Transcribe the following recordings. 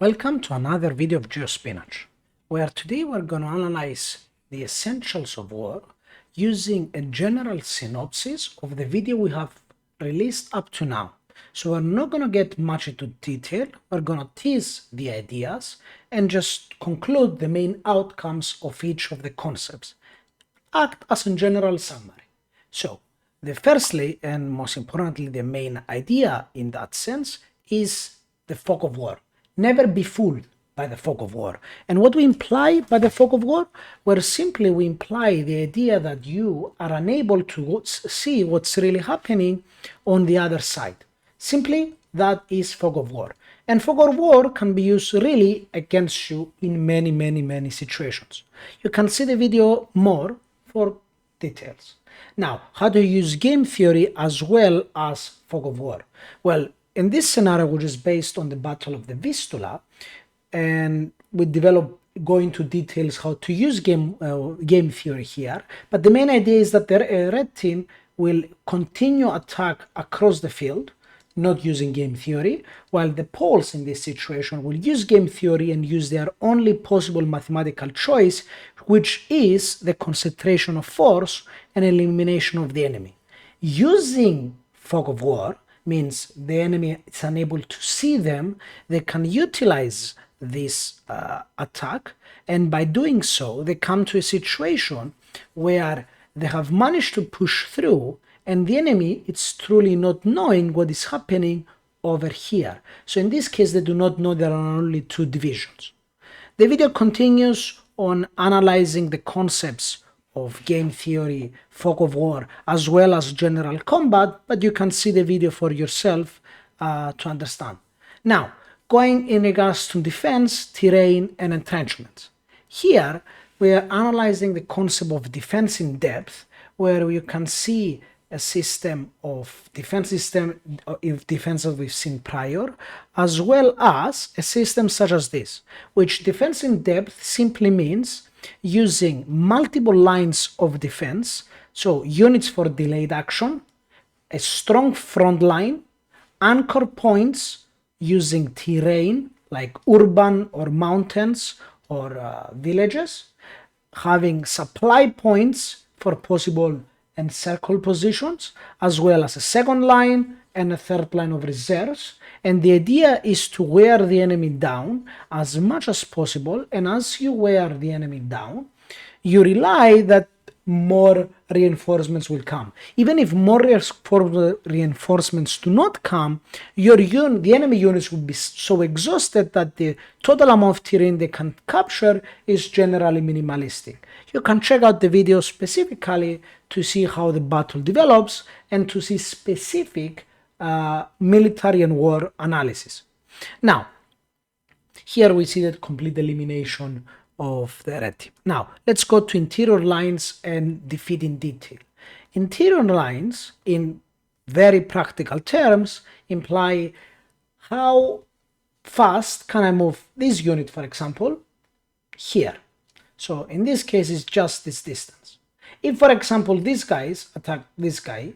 Welcome to another video of GeoSpinach, where today we're going to analyze the essentials of war using a general synopsis of the video we have released up to now. So we're not going to get much into detail, we're going to tease the ideas and just conclude the main outcomes of each of the concepts. Act as a general summary. So, the firstly and most importantly, the main idea in that sense is the fog of war. Never be fooled by the fog of war. And what we imply by the fog of war? Well, simply we imply the idea that you are unable to see what's really happening on the other side. Simply, that is fog of war. And fog of war can be used really against you in many situations. You can see the video more for details. Now, how to use game theory as well as fog of war? Well, in this scenario, which is based on the Battle of the Vistula, and we develop go into details how to use game theory here. But the main idea is that the red team will continue attack across the field, not using game theory, while the Poles in this situation will use game theory and use their only possible mathematical choice, which is the concentration of force and elimination of the enemy. Using fog of war means the enemy is unable to see them, they can utilize this attack, and by doing so they come to a situation where they have managed to push through and the enemy is truly not knowing what is happening over here. So in this case they do not know there are only two divisions. The video continues on analyzing the concepts of game theory, fog of war, as well as general combat, but you can see the video for yourself to understand. Now, going in regards to defense, terrain, and entrenchment. Here, we are analyzing the concept of defense in depth, where you can see a system of defense that we've seen prior, as well as a system such as this, which defense in depth simply means using multiple lines of defense, so units for delayed action, a strong front line, anchor points using terrain like urban or mountains or villages, having supply points for possible encircle positions, as well as a second line and a third line of reserves. And the idea is to wear the enemy down as much as possible, and as you wear the enemy down, you rely that more reinforcements will come. Even if more reinforcements do not come, the enemy units will be so exhausted that the total amount of terrain they can capture is generally minimalistic. You can check out the video specifically to see how the battle develops and to see specific military and war analysis. Now, here we see that complete elimination of the red team. Now, let's go to interior lines and defeat in detail. Interior lines, in very practical terms, imply how fast can I move this unit, for example, here. So in this case, it's just this distance. If, for example, these guys attack this guy,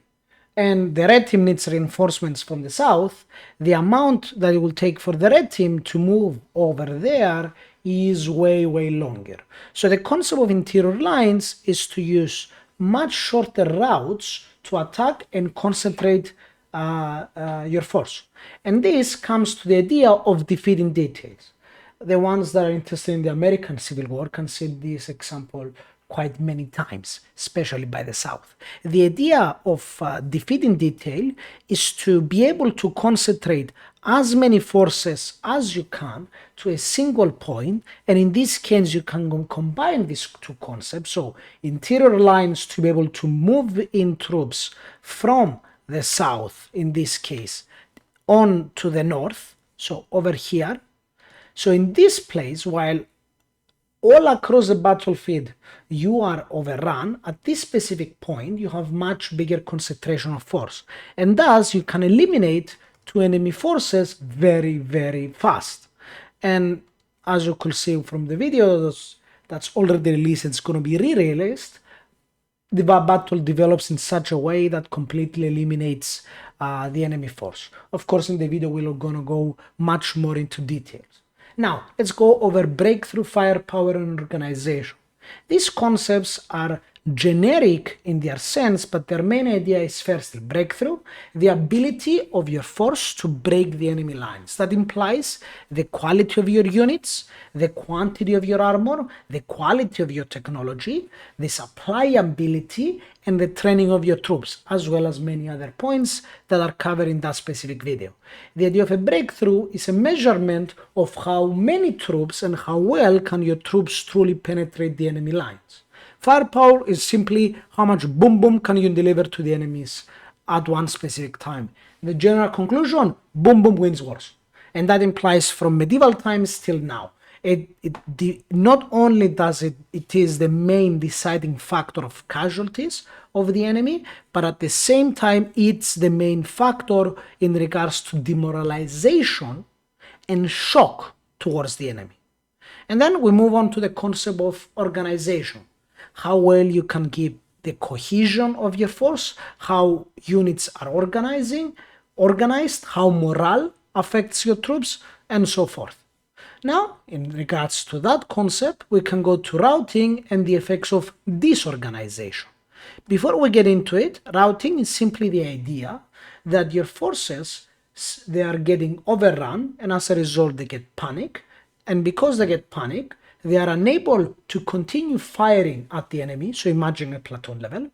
and the red team needs reinforcements from the south, the amount that it will take for the red team to move over there is way longer. So the concept of interior lines is to use much shorter routes to attack and concentrate your force. And this comes to the idea of defeating details. The ones that are interested in the American Civil War can see this example quite many times, especially by the South. The idea of defeating detail is to be able to concentrate as many forces as you can to a single point, and in this case you can combine these two concepts. So interior lines to be able to move in troops from the south, in this case, on to the north, so over here. So in this place, while all across the battlefield you are overrun, at this specific point you have much bigger concentration of force, and thus you can eliminate two enemy forces very fast. And as you could see from the video that's already released, it's going to be re-released, the battle develops in such a way that completely eliminates the enemy force. Of course, in the video we're going to go much more into details. Now, let's go over breakthrough, firepower, and organization. These concepts are generic in their sense, but their main idea is firstly breakthrough, the ability of your force to break the enemy lines. That implies the quality of your units, the quantity of your armor, the quality of your technology, the supply ability, and the training of your troops, as well as many other points that are covered in that specific video. The idea of a breakthrough is a measurement of how many troops and how well can your troops truly penetrate the enemy lines. Firepower is simply how much boom boom can you deliver to the enemies at one specific time. The general conclusion, boom boom wins wars. And that implies from medieval times till now. Not only does it is the main deciding factor of casualties of the enemy, but at the same time it's the main factor in regards to demoralization and shock towards the enemy. And then we move on to the concept of organization. How well you can keep the cohesion of your force, how units are organized, how morale affects your troops, and so forth. Now, in regards to that concept, we can go to routing and the effects of disorganization. Before we get into it, routing is simply the idea that your forces, they are getting overrun, and as a result they get panic, and because they get panic, they are unable to continue firing at the enemy, so imagine a platoon level,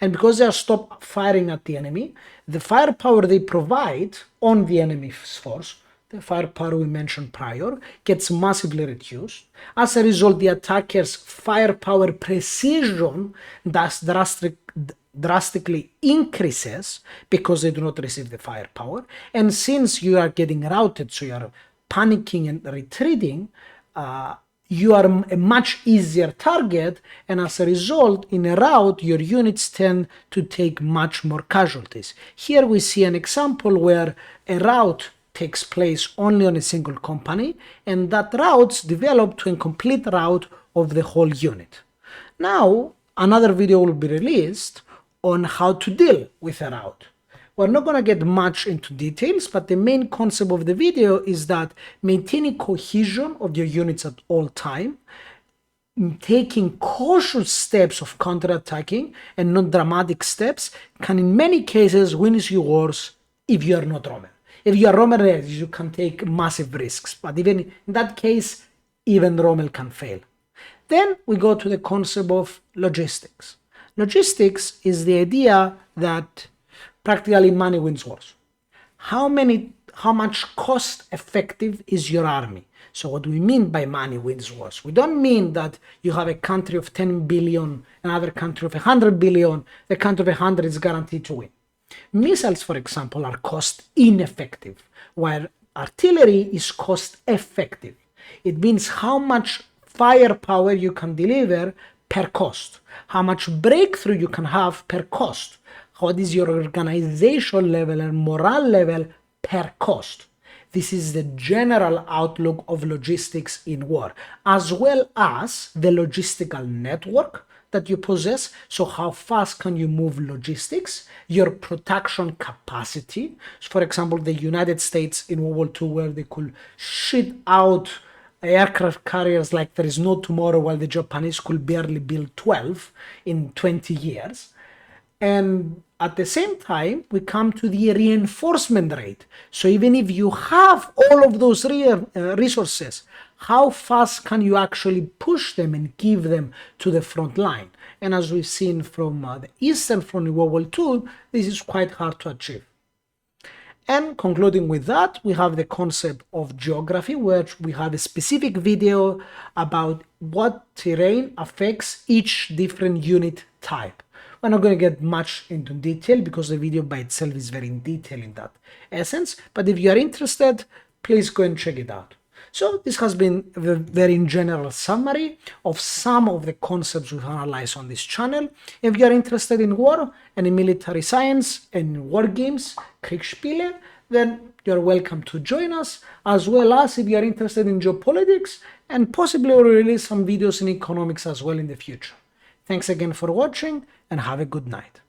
and because they are stopped firing at the enemy, the firepower they provide on the enemy's force, the firepower we mentioned prior, gets massively reduced. As a result, the attacker's firepower precision thus drastically increases because they do not receive the firepower, and since you are getting routed, so you are panicking and retreating, you are a much easier target, and as a result, in a rout, your units tend to take much more casualties. Here we see an example where a rout takes place only on a single company, and that routes develop to a complete rout of the whole unit. Now, another video will be released on how to deal with a rout. We're not going to get much into details, but the main concept of the video is that maintaining cohesion of your units at all time, taking cautious steps of counterattacking and not dramatic steps, can in many cases win you wars if you are not Roman. If you are Roman, you can take massive risks, but even in that case, even Rommel can fail. Then we go to the concept of logistics. Logistics is the idea that practically money wins wars. How much cost effective is your army? So what do we mean by money wins wars? We don't mean that you have a country of 10 billion, another country of 100 billion, the country of 100 is guaranteed to win. Missiles, for example, are cost ineffective, while artillery is cost effective. It means how much firepower you can deliver per cost, how much breakthrough you can have per cost, what is your organization level and morale level per cost. This is the general outlook of logistics in war, as well as the logistical network that you possess. So how fast can you move logistics, your production capacity. So for example, the United States in World War II, where they could shit out aircraft carriers like there is no tomorrow, while the Japanese could barely build 12 in 20 years. And at the same time, we come to the reinforcement rate. So even if you have all of those resources, how fast can you actually push them and give them to the front line? And as we've seen from the Eastern Front in World War II, this is quite hard to achieve. And concluding with that, we have the concept of geography, where we have a specific video about what terrain affects each different unit type. We're not going to get much into detail because the video by itself is very in detail in that essence, but if you are interested, please go and check it out. So this has been a very general summary of some of the concepts we've analyzed on this channel. If you are interested in war and in military science and war games, Kriegsspiele, then you're welcome to join us, as well as if you are interested in geopolitics, and possibly we'll release some videos in economics as well in the future. Thanks again for watching, and have a good night.